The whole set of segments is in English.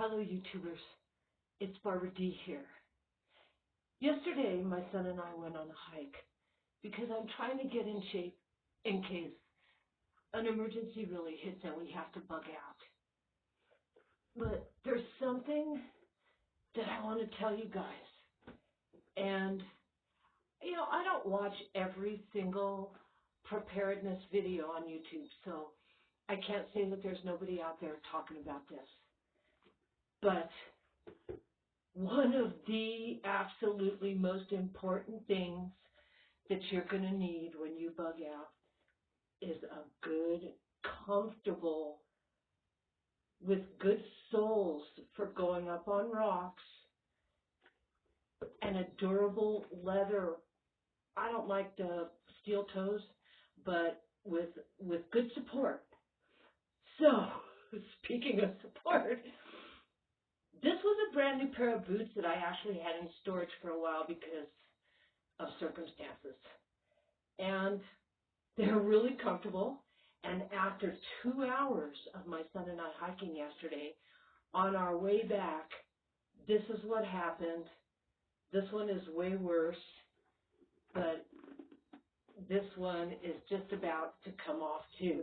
Hello, YouTubers. It's Barbara D here. Yesterday, my son and I went on a hike because I'm trying to get in shape in case an emergency really hits and we have to bug out. But there's something that I want to tell you guys. And, I don't watch every single preparedness video on YouTube, so I can't say that there's nobody out there talking about this. But one of the absolutely most important things that you're going to need when you bug out is a good, comfortable, with good soles for going up on rocks, and a durable leather. I don't like the steel toes, but with good support. So, speaking of support, this was a brand new pair of boots that I actually had in storage for a while because of circumstances. And they're really comfortable. And after 2 hours of my son and I hiking yesterday, on our way back, this is what happened. This one is way worse, but this one is just about to come off too.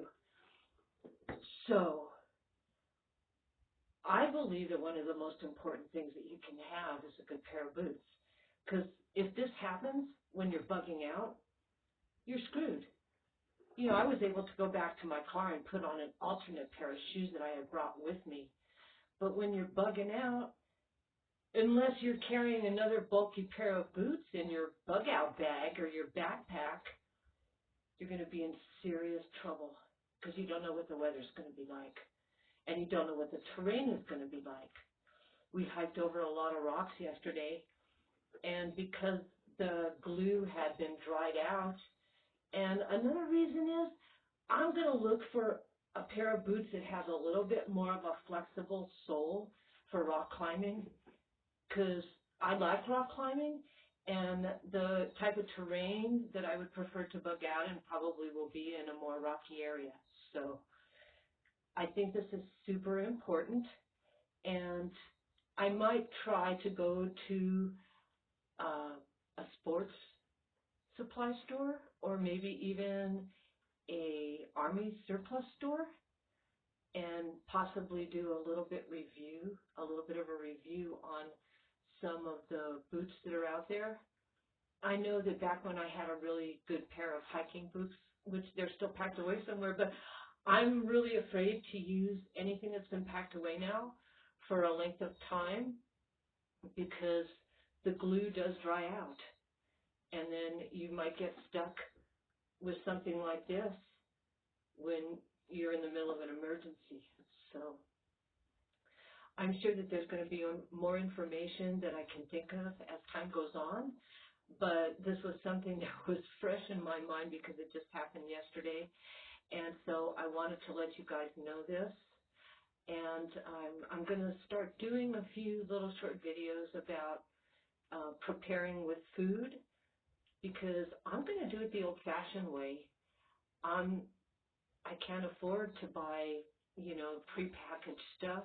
So, I believe that one of the most important things that you can have is a good pair of boots. Because if this happens when you're bugging out, you're screwed. I was able to go back to my car and put on an alternate pair of shoes that I had brought with me. But when you're bugging out, unless you're carrying another bulky pair of boots in your bug out bag or your backpack, you're going to be in serious trouble because you don't know what the weather's going to be like. And you don't know what the terrain is going to be like. We hiked over a lot of rocks yesterday, and because the glue had been dried out, and another reason is I'm going to look for a pair of boots that has a little bit more of a flexible sole for rock climbing, because I like rock climbing, and the type of terrain that I would prefer to bug out in probably will be in a more rocky area. So I think this is super important, and I might try to go to a sports supply store, or maybe even a army surplus store, and possibly do a little bit of a review on some of the boots that are out there. I know that back when I had a really good pair of hiking boots, which they're still packed away somewhere, but I'm really afraid to use anything that's been packed away now for a length of time because the glue does dry out. And then you might get stuck with something like this when you're in the middle of an emergency. So I'm sure that there's going to be more information that I can think of as time goes on. But this was something that was fresh in my mind because it just happened yesterday. And so I wanted to let you guys know this. And I'm going to start doing a few little short videos about preparing with food, because I'm going to do it the old-fashioned way. I can't afford to buy, prepackaged stuff.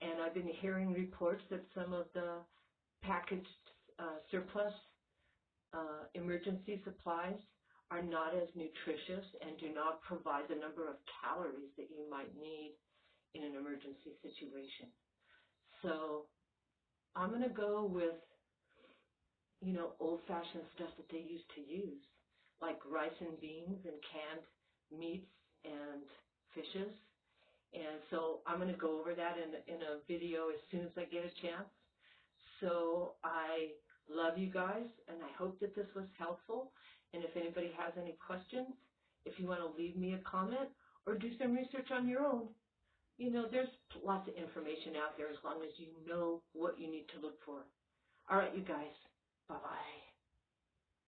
And I've been hearing reports that some of the packaged surplus emergency supplies are not as nutritious and do not provide the number of calories that you might need in an emergency situation. So I'm going to go with, old-fashioned stuff that they used to use, like rice and beans and canned meats and fishes. And so I'm going to go over that in a video as soon as I get a chance. So I love you guys, and I hope that this was helpful. And if anybody has any questions, if you want to leave me a comment or do some research on your own, there's lots of information out there as long as you know what you need to look for. All right, you guys. Bye-bye.